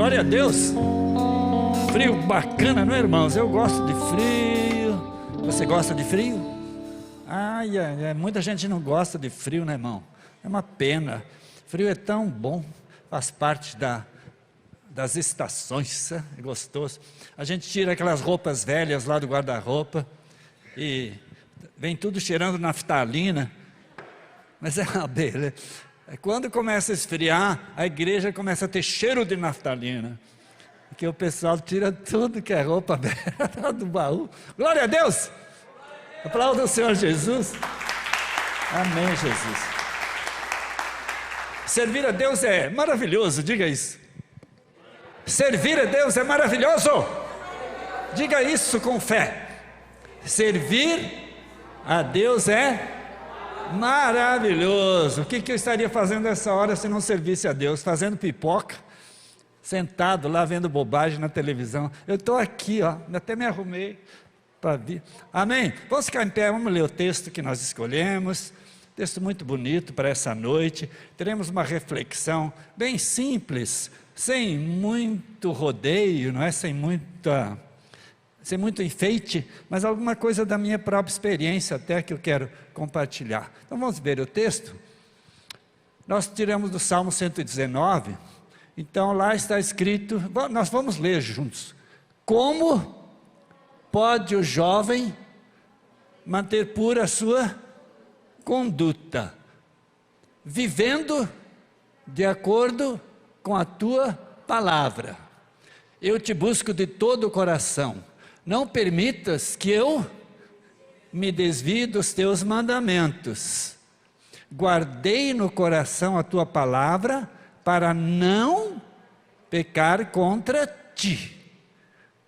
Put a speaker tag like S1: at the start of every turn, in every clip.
S1: Glória a Deus. Frio bacana, não é, irmãos? Eu gosto de frio. Você gosta de frio? Ai, muita gente não gosta de frio, né, irmão? É uma pena. Frio é tão bom, faz parte das estações, é gostoso. A gente tira aquelas roupas velhas lá do guarda-roupa e vem tudo cheirando naftalina, mas é uma beleza. Quando começa a esfriar, a igreja começa a ter cheiro de naftalina, porque o pessoal tira tudo que é roupa velha do baú. Glória a Deus! Aplauda o Senhor Jesus. Amém, Jesus. Servir a Deus é maravilhoso, diga isso. Servir a Deus é maravilhoso. Diga isso com fé. Servir a Deus é maravilhoso. O que eu estaria fazendo nessa hora se não servisse a Deus? Fazendo pipoca, sentado lá vendo bobagem na televisão. Eu estou aqui, ó, até me arrumei para vir. Amém? Vamos ficar em pé, vamos ler o texto que nós escolhemos. Texto muito bonito para essa noite. Teremos uma reflexão bem simples, sem muito rodeio, não é? Sem muito enfeite, mas alguma coisa da minha própria experiência até que eu quero compartilhar. Então vamos ver o texto. Nós tiramos do Salmo 119, então lá está escrito, nós vamos ler juntos. Como pode o jovem manter pura a sua conduta? Vivendo de acordo com a tua palavra. Eu te busco de todo o coração. Não permitas que eu me desvie dos teus mandamentos. Guardei no coração a tua palavra para não pecar contra ti.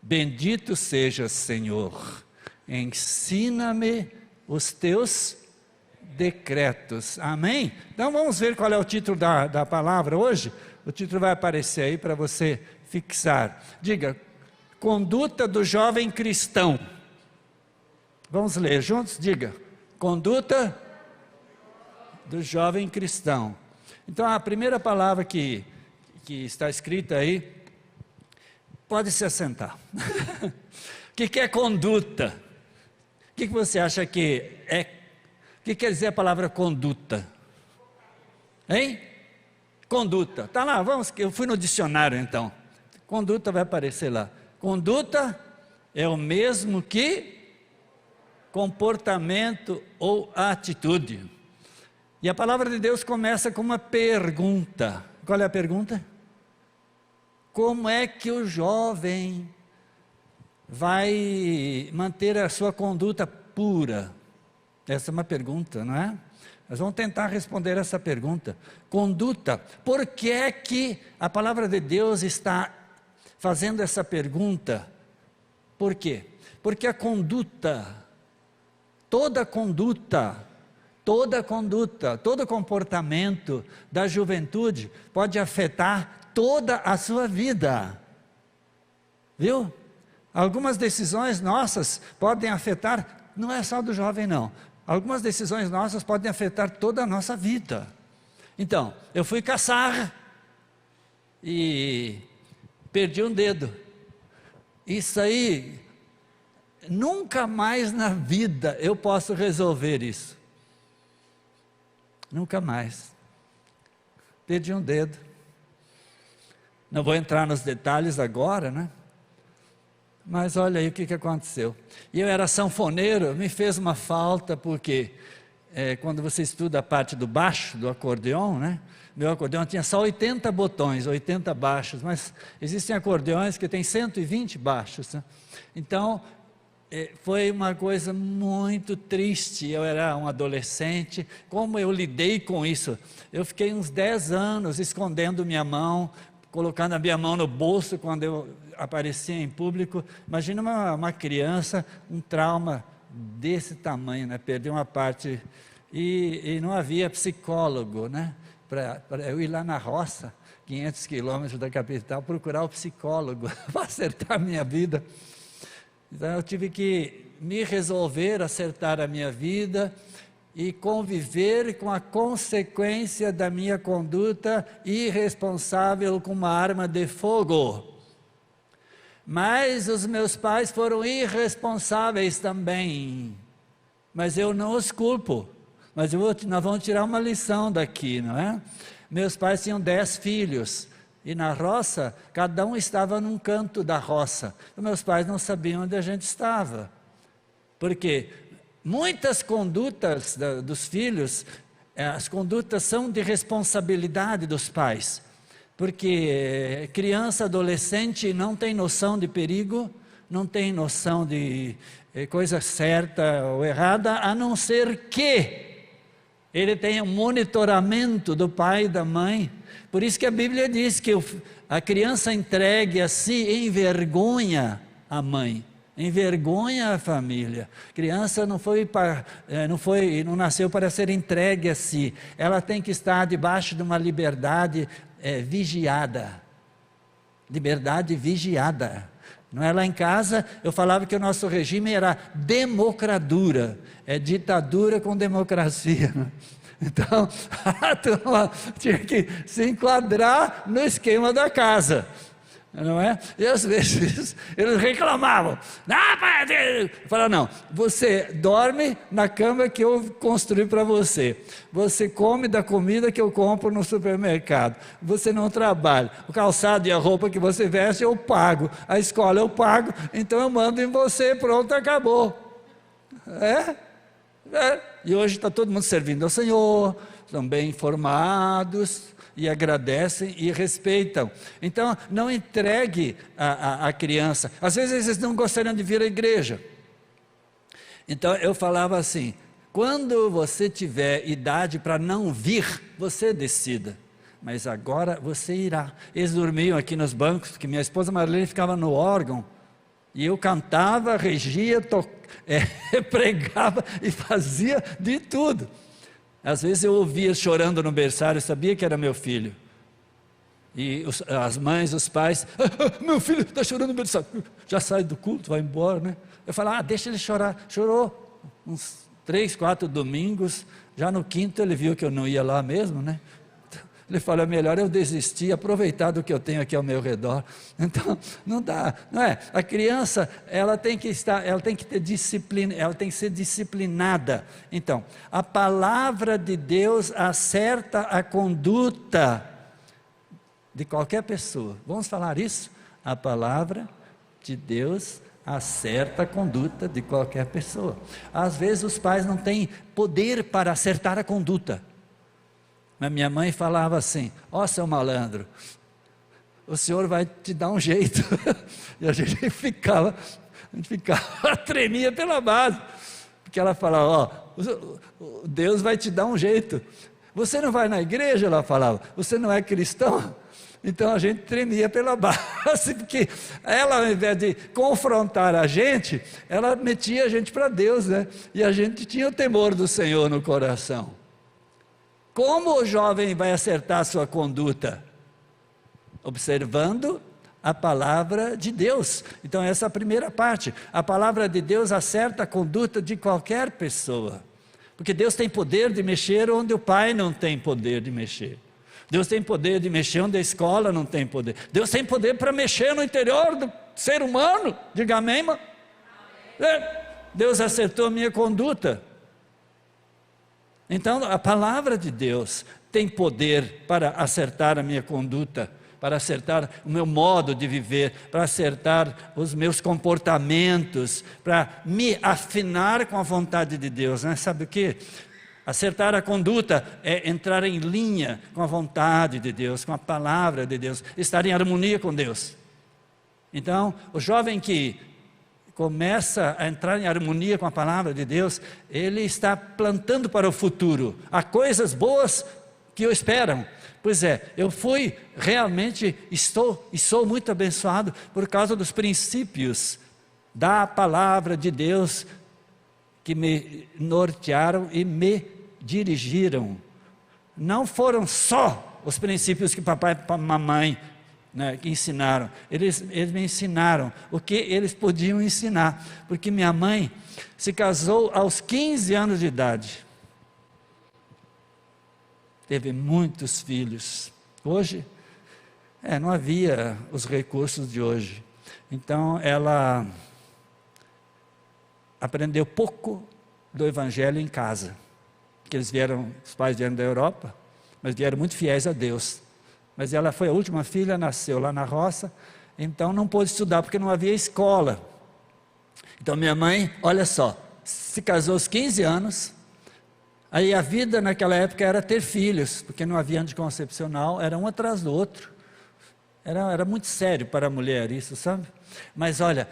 S1: Bendito sejas, Senhor. Ensina-me os teus decretos. Amém? Então vamos ver qual é o título da palavra hoje. O título vai aparecer aí para você fixar. Diga: conduta do jovem cristão. Vamos ler juntos? Diga: conduta do jovem cristão. Então a primeira palavra que está escrita aí, pode se assentar. O que é conduta? O que você acha que é? O que quer dizer a palavra conduta? Hein? Conduta. Está lá, eu fui no dicionário então. Conduta vai aparecer lá. Conduta é o mesmo que comportamento ou atitude. E a palavra de Deus começa com uma pergunta. Qual é a pergunta? Como é que o jovem vai manter a sua conduta pura? Essa é uma pergunta, não é? Nós vamos tentar responder essa pergunta. Conduta. Por que é que a palavra de Deus está fazendo essa pergunta? Por quê? Porque a conduta, todo comportamento da juventude pode afetar toda a sua vida. Viu? Algumas decisões nossas podem afetar, não é só do jovem não, algumas decisões nossas podem afetar toda a nossa vida. Então, eu fui caçar e perdi um dedo. Isso aí, nunca mais na vida eu posso resolver isso. Nunca mais. Perdi um dedo. Não vou entrar nos detalhes agora, né? Mas olha aí o que aconteceu. E eu era sanfoneiro, me fez uma falta, porque quando você estuda a parte do baixo, do acordeão, né? Meu acordeão tinha só 80 botões, 80 baixos, mas existem acordeões que têm 120 baixos, né? Então, foi uma coisa muito triste. Eu era um adolescente, como eu lidei com isso? Eu fiquei uns 10 anos escondendo minha mão, colocando a minha mão no bolso quando eu aparecia em público. Imagina uma criança, um trauma desse tamanho, né? Perder uma parte, e não havia psicólogo, né? Para eu ir lá na roça, 500 quilômetros da capital, procurar o psicólogo para acertar a minha vida. Então eu tive que me resolver, acertar a minha vida, e conviver com a consequência da minha conduta irresponsável com uma arma de fogo. Mas os meus pais foram irresponsáveis também, mas eu não os culpo. Mas nós vamos tirar uma lição daqui, não é? Meus pais tinham 10 filhos, e na roça, cada um estava num canto da roça. E meus pais não sabiam onde a gente estava. Porque muitas condutas dos filhos, as condutas são de responsabilidade dos pais. Porque criança, adolescente não tem noção de perigo, não tem noção de coisa certa ou errada, a não ser que ele tenha um monitoramento do pai e da mãe. Por isso que a Bíblia diz que a criança entregue a si envergonha a mãe, envergonha a família. Criança não nasceu para ser entregue a si. Ela tem que estar debaixo de uma liberdade vigiada. Liberdade vigiada. Não é? Lá em casa eu falava que o nosso regime era democradura, é ditadura com democracia. Então a turma tinha que se enquadrar no esquema da casa, não é? E às vezes eles reclamavam, eu falava, não, você dorme na cama que eu construí para você, você come da comida que eu compro no supermercado, você não trabalha, o calçado e a roupa que você veste eu pago, a escola eu pago, então eu mando em você, pronto, acabou. E hoje está todo mundo servindo ao Senhor, estão bem informados, e agradecem e respeitam. Então não entregue a criança. Às vezes eles não gostariam de vir à igreja. Então eu falava assim, quando você tiver idade para não vir, você decida, mas agora você irá. Eles dormiam aqui nos bancos, porque minha esposa Marlene ficava no órgão, e eu cantava, regia, pregava e fazia de tudo. Às vezes eu ouvia chorando no berçário, sabia que era meu filho. E as mães, os pais, meu filho está chorando no berçário, já sai do culto, vai embora, né? Eu falava, deixa ele chorar. Chorou uns 3, 4 domingos, já no 5º ele viu que eu não ia lá mesmo, né? Ele falou, melhor eu desistir, aproveitar do que eu tenho aqui ao meu redor. Então, não dá, não é? A criança, ela tem que ter disciplina, ela tem que ser disciplinada. Então, a palavra de Deus acerta a conduta de qualquer pessoa. Vamos falar isso? A palavra de Deus acerta a conduta de qualquer pessoa. Às vezes os pais não têm poder para acertar a conduta. Mas minha mãe falava assim, seu malandro, o senhor vai te dar um jeito. E a gente ficava, tremia pela base, porque ela falava, Deus vai te dar um jeito. Você não vai na igreja, ela falava, você não é cristão? Então a gente tremia pela base, porque ela, ao invés de confrontar a gente, ela metia a gente para Deus, né? E a gente tinha o temor do Senhor no coração. Como o jovem vai acertar a sua conduta? Observando a palavra de Deus. Então essa é a primeira parte. A palavra de Deus acerta a conduta de qualquer pessoa. Porque Deus tem poder de mexer onde o pai não tem poder de mexer. Deus tem poder de mexer onde a escola não tem poder. Deus tem poder para mexer no interior do ser humano. Diga amém, irmão? Deus acertou a minha conduta. Então a palavra de Deus tem poder para acertar a minha conduta, para acertar o meu modo de viver, para acertar os meus comportamentos, para me afinar com a vontade de Deus, né? Sabe o que? Acertar a conduta é entrar em linha com a vontade de Deus, com a palavra de Deus, estar em harmonia com Deus. Então o jovem que começa a entrar em harmonia com a palavra de Deus, ele está plantando para o futuro. Há coisas boas que o esperam. Pois é, eu sou muito abençoado por causa dos princípios da palavra de Deus que me nortearam e me dirigiram. Não foram só os princípios que papai e mamãe que ensinaram, eles me ensinaram o que eles podiam ensinar, porque minha mãe se casou aos 15 anos de idade, teve muitos filhos. Hoje, não havia os recursos de hoje. Então, ela aprendeu pouco do Evangelho em casa. Porque os pais vieram da Europa, mas vieram muito fiéis a Deus. Mas ela foi a última filha, nasceu lá na roça, então não pôde estudar porque não havia escola. Então minha mãe, olha só, se casou aos 15 anos, aí a vida naquela época era ter filhos, porque não havia anticoncepcional, era um atrás do outro. Era muito sério para a mulher isso, sabe? Mas olha,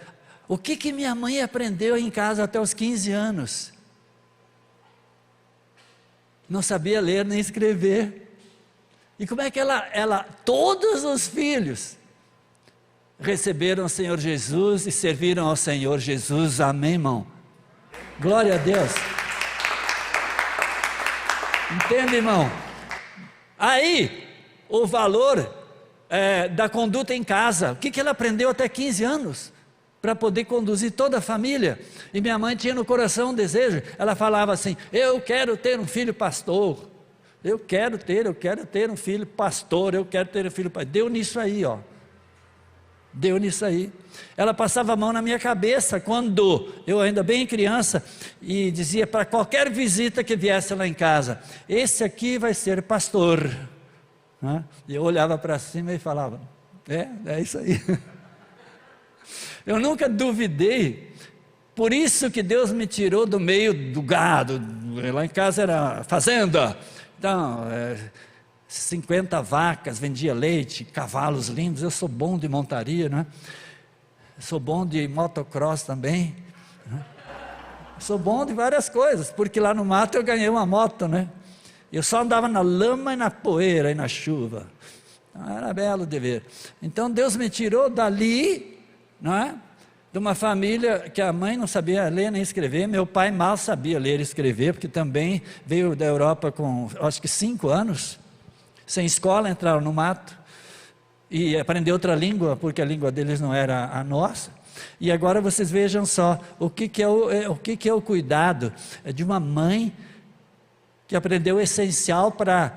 S1: o que minha mãe aprendeu em casa até os 15 anos? Não sabia ler nem escrever. E como é que todos os filhos receberam o Senhor Jesus e serviram ao Senhor Jesus, amém, irmão? Glória a Deus. Entende, irmão? Aí, o valor da conduta em casa, o que ela aprendeu até 15 anos? Para poder conduzir toda a família. E minha mãe tinha no coração um desejo, ela falava assim, eu quero ter um filho pastor, eu quero ter um filho pastor, eu quero ter um filho pastor. Deu nisso aí, ó. Deu nisso aí. Ela passava a mão na minha cabeça, quando eu ainda bem criança, e dizia para qualquer visita que viesse lá em casa, esse aqui vai ser pastor. E eu olhava para cima e falava, é isso aí. Eu nunca duvidei, por isso que Deus me tirou do meio do gado, lá em casa era fazenda, então 50 vacas, vendia leite, cavalos lindos, eu sou bom de montaria, né? Sou bom de motocross também, né? Sou bom de várias coisas, porque lá no mato eu ganhei uma moto, né? Eu só andava na lama e na poeira e na chuva, então, era belo de ver. Então Deus me tirou dali, não é? De uma família que a mãe não sabia ler nem escrever, meu pai mal sabia ler e escrever, porque também veio da Europa com, acho que 5 anos, sem escola, entraram no mato, e aprendeu outra língua, porque a língua deles não era a nossa, e agora vocês vejam só, o que é o cuidado de uma mãe, que aprendeu o essencial para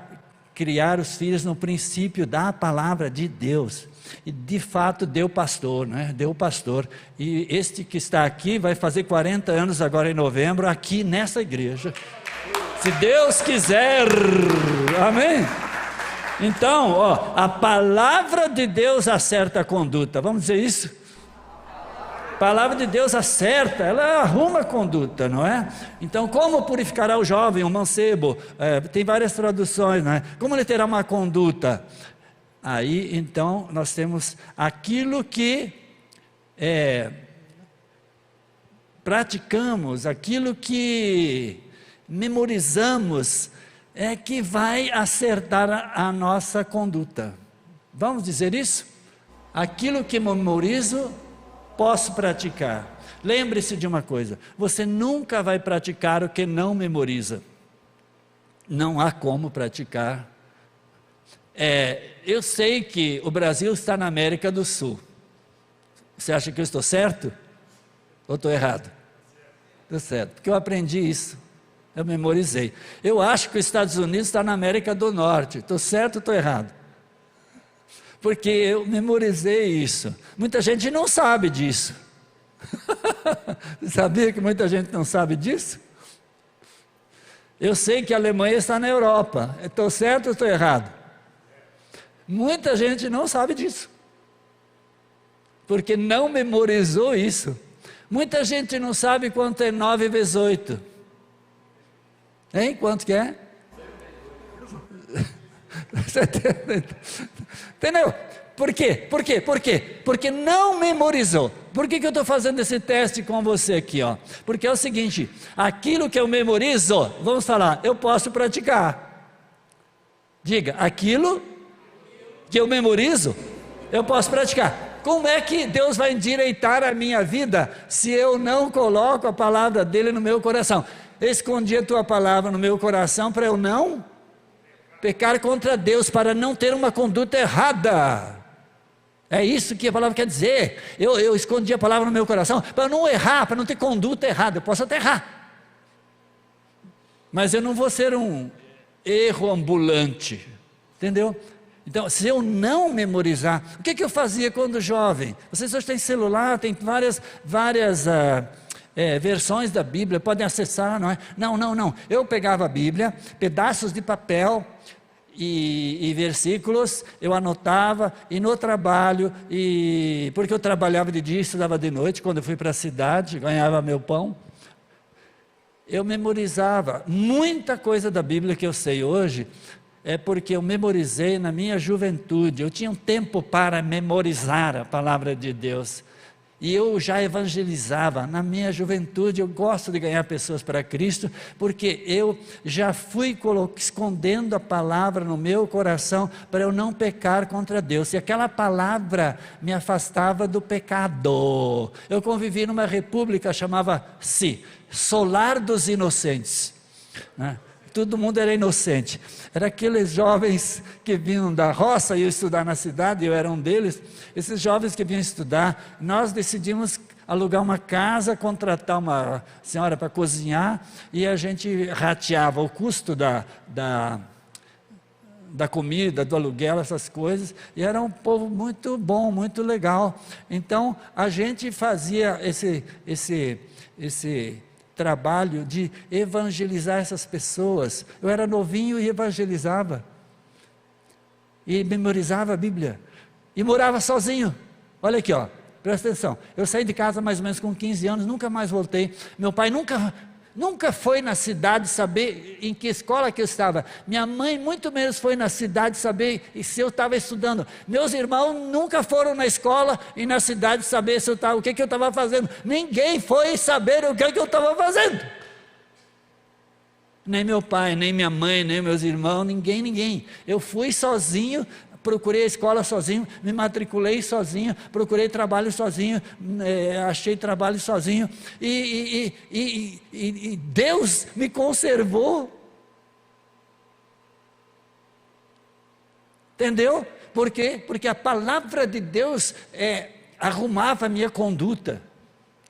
S1: criar os filhos no princípio da palavra de Deus, e de fato deu pastor, né? Deu pastor, e este que está aqui vai fazer 40 anos agora em novembro, aqui nessa igreja, se Deus quiser, amém? Então, ó, a palavra de Deus acerta a conduta, vamos dizer isso? A palavra de Deus acerta, ela arruma a conduta, não é? Então, como purificará o jovem, o mancebo? Tem várias traduções, não é? Como ele terá uma conduta? Aí, então, nós temos aquilo que praticamos, aquilo que memorizamos, que vai acertar a nossa conduta. Vamos dizer isso? Aquilo que memorizo, posso praticar. Lembre-se de uma coisa, você nunca vai praticar o que não memoriza. Não há como praticar. Eu sei que o Brasil está na América do Sul. Você acha que eu estou certo? Ou estou errado? Estou certo, porque eu aprendi isso. Eu memorizei. Eu acho que os Estados Unidos está na América do Norte. Estou certo ou estou errado? Porque eu memorizei isso. Muita gente não sabe disso. Sabia que muita gente não sabe disso? Eu sei que a Alemanha está na Europa. Estou certo ou estou errado? Muita gente não sabe disso, porque não memorizou isso. Muita gente não sabe quanto é 9 vezes 8. Hein? Quanto que é? Entendeu? Por quê? Porque não memorizou. Por que eu estou fazendo esse teste com você aqui? Ó? Porque é o seguinte, aquilo que eu memorizo, vamos falar, eu posso praticar. Diga, aquilo que eu memorizo, eu posso praticar. Como é que Deus vai endireitar a minha vida, se eu não coloco a palavra dele no meu coração? Eu escondi a tua palavra no meu coração, para eu não pecar contra Deus, para não ter uma conduta errada. É isso que a palavra quer dizer. Eu escondi a palavra no meu coração, para não errar, para não ter conduta errada. Eu posso até errar, mas eu não vou ser um erro ambulante, entendeu? Então, se eu não memorizar, o que eu fazia quando jovem? Vocês hoje têm celular, tem várias versões da Bíblia, podem acessar, não é? Não. Eu pegava a Bíblia, pedaços de papel e versículos, eu anotava, e no trabalho, porque eu trabalhava de dia e estudava de noite, quando eu fui para a cidade, ganhava meu pão, eu memorizava muita coisa da Bíblia que eu sei hoje, é porque eu memorizei na minha juventude, eu tinha um tempo para memorizar a palavra de Deus, e eu já evangelizava na minha juventude. Eu gosto de ganhar pessoas para Cristo, porque eu já fui escondendo a palavra no meu coração, para eu não pecar contra Deus, e aquela palavra me afastava do pecado. Eu convivi numa república, chamava-se Solar dos Inocentes, né? Todo mundo era inocente, era aqueles jovens que vinham da roça e iam estudar na cidade, eu era um deles. Esses jovens que vinham estudar, nós decidimos alugar uma casa, contratar uma senhora para cozinhar, e a gente rateava o custo da comida, do aluguel, essas coisas, e era um povo muito bom, muito legal. Então a gente fazia esse trabalho de evangelizar essas pessoas. Eu era novinho e evangelizava, e memorizava a Bíblia, e morava sozinho. Olha aqui, presta atenção, eu saí de casa mais ou menos com 15 anos, nunca mais voltei. Meu pai nunca foi na cidade saber em que escola que eu estava. Minha mãe muito menos foi na cidade saber se eu estava estudando. Meus irmãos nunca foram na escola e na cidade saber o que eu estava fazendo. Ninguém foi saber o que eu estava fazendo. Nem meu pai, nem minha mãe, nem meus irmãos, ninguém. Eu fui sozinho, procurei a escola sozinho, me matriculei sozinho, procurei trabalho sozinho, achei trabalho sozinho, e Deus me conservou. Entendeu? Por quê? Porque a palavra de Deus arrumava a minha conduta.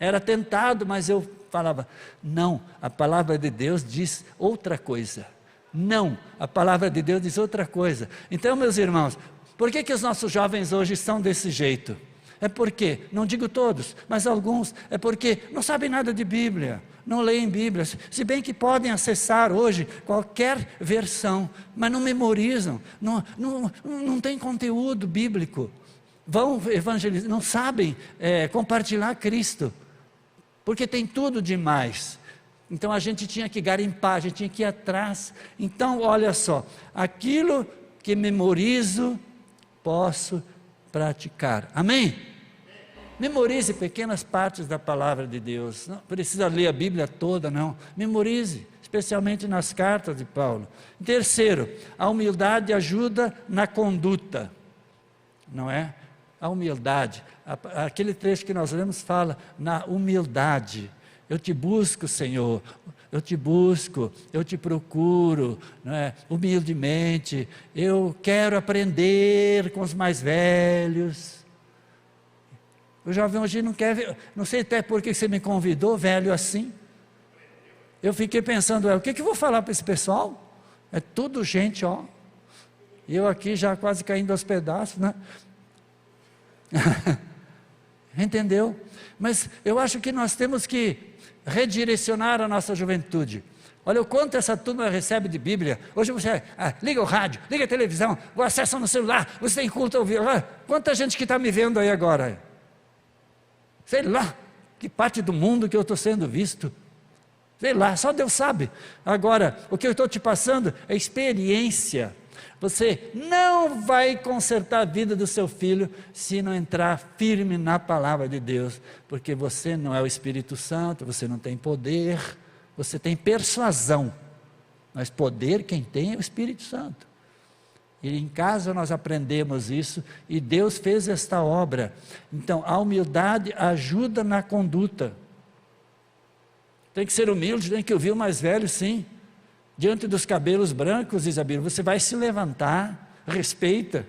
S1: Era tentado, mas eu falava, não, a palavra de Deus diz outra coisa. Não, a palavra de Deus diz outra coisa. Então, meus irmãos, por que os nossos jovens hoje estão desse jeito? É porque, não digo todos, mas alguns, é porque não sabem nada de Bíblia, não leem Bíblia, se bem que podem acessar hoje qualquer versão, mas não memorizam, não tem conteúdo bíblico, vão evangelizar, não sabem compartilhar Cristo, porque tem tudo demais. Então a gente tinha que garimpar, a gente tinha que ir atrás. Então olha só, aquilo que memorizo, posso praticar. Amém? Memorize pequenas partes da palavra de Deus. Não precisa ler a Bíblia toda, não. Memorize, especialmente nas cartas de Paulo. Terceiro, a humildade ajuda na conduta. Não é? A humildade. Aquele trecho que nós lemos fala na humildade. Eu te busco, Senhor, eu te busco, eu te procuro, não é? Humildemente, eu quero aprender com os mais velhos. O jovem hoje não quer ver, não sei até por que você me convidou, velho assim. Eu fiquei pensando, o que eu vou falar para esse pessoal? É tudo gente, e eu aqui já quase caindo aos pedaços, né? Entendeu? Mas eu acho que nós temos que redirecionar a nossa juventude. Olha o quanto essa turma recebe de Bíblia. Hoje você liga o rádio, liga a televisão, acessa no celular, você tem culto a ouvir. Quanta gente que está me vendo aí agora? Sei lá, que parte do mundo que eu estou sendo visto. Sei lá, só Deus sabe. Agora, o que eu estou te passando é experiência. Você não vai consertar a vida do seu filho se não entrar firme na palavra de Deus, porque você não é o Espírito Santo, você não tem poder, você tem persuasão, mas poder quem tem é o Espírito Santo. E em casa nós aprendemos isso, e Deus fez esta obra. Então a humildade ajuda na conduta. Tem que ser humilde, tem que ouvir o mais velho, sim. Diante dos cabelos brancos, diz a Bíblia, você vai se levantar, respeita,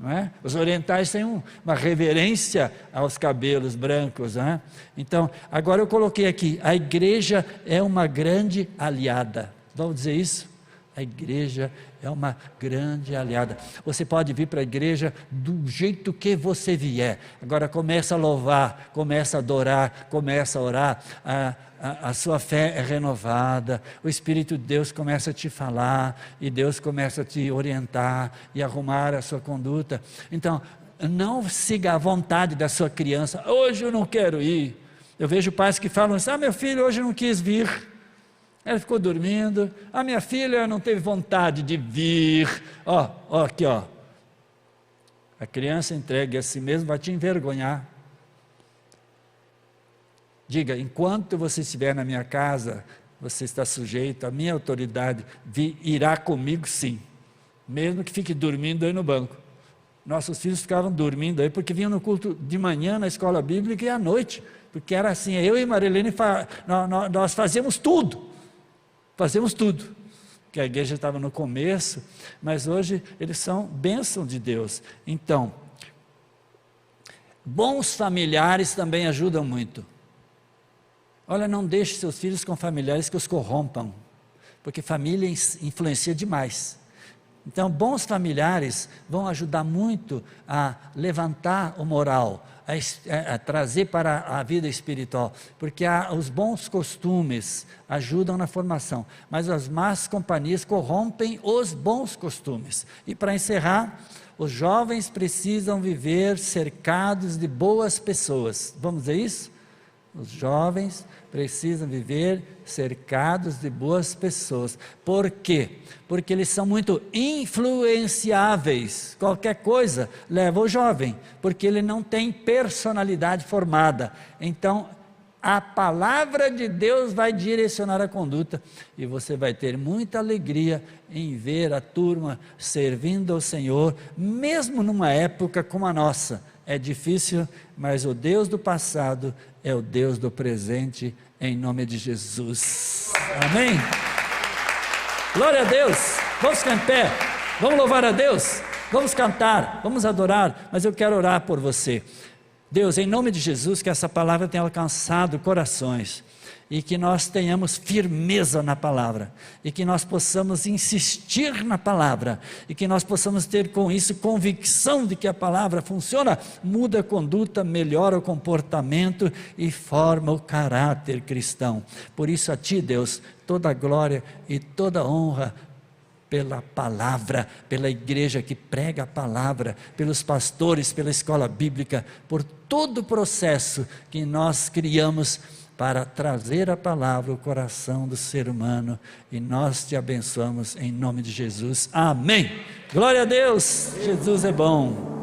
S1: não é? Os orientais têm uma reverência aos cabelos brancos, não é? Então, agora eu coloquei aqui, a igreja é uma grande aliada, vamos dizer isso? A igreja é uma grande aliada. Você pode vir para a igreja do jeito que você vier. Agora começa a louvar, começa a adorar, começa a orar. A sua fé é renovada. O Espírito de Deus começa a te falar. E Deus começa a te orientar e arrumar a sua conduta. Então, não siga a vontade da sua criança. Hoje eu não quero ir. Eu vejo pais que falam assim, meu filho hoje não quis vir. Ela ficou dormindo, a minha filha não teve vontade de vir, aqui ó, a criança entregue a si mesma vai te envergonhar. Diga, enquanto você estiver na minha casa, você está sujeito à minha autoridade, irá comigo sim, mesmo que fique dormindo aí no banco. Nossos filhos ficavam dormindo aí, porque vinham no culto de manhã na escola bíblica e à noite, porque era assim, eu e Marilene, nós fazíamos tudo, porque a igreja estava no começo, mas hoje eles são bênção de Deus. Então, bons familiares também ajudam muito. Olha, não deixe seus filhos com familiares que os corrompam, porque família influencia demais. Então, bons familiares vão ajudar muito a levantar o moral, a trazer para a vida espiritual, porque os bons costumes ajudam na formação, mas as más companhias corrompem os bons costumes. E para encerrar, os jovens precisam viver cercados de boas pessoas. Vamos dizer isso? Os jovens precisam viver cercados de boas pessoas. Por quê? Porque eles são muito influenciáveis. Qualquer coisa leva o jovem, porque ele não tem personalidade formada. Então, a palavra de Deus vai direcionar a conduta, e você vai ter muita alegria em ver a turma servindo ao Senhor, mesmo numa época como a nossa. É difícil, mas o Deus do passado é o Deus do presente, em nome de Jesus. Amém? Glória a Deus. Vamos ficar em pé, vamos louvar a Deus, vamos cantar, vamos adorar, mas eu quero orar por você. Deus, em nome de Jesus, que essa palavra tenha alcançado corações, e que nós tenhamos firmeza na palavra, e que nós possamos insistir na palavra, e que nós possamos ter com isso convicção de que a palavra funciona, muda a conduta, melhora o comportamento e forma o caráter cristão. Por isso a Ti, Deus, toda a glória e toda a honra, pela palavra, pela igreja que prega a palavra, pelos pastores, pela escola bíblica, por todo o processo que nós criamos para trazer a palavra ao coração do ser humano, e nós te abençoamos em nome de Jesus, amém. Glória a Deus, Jesus é bom.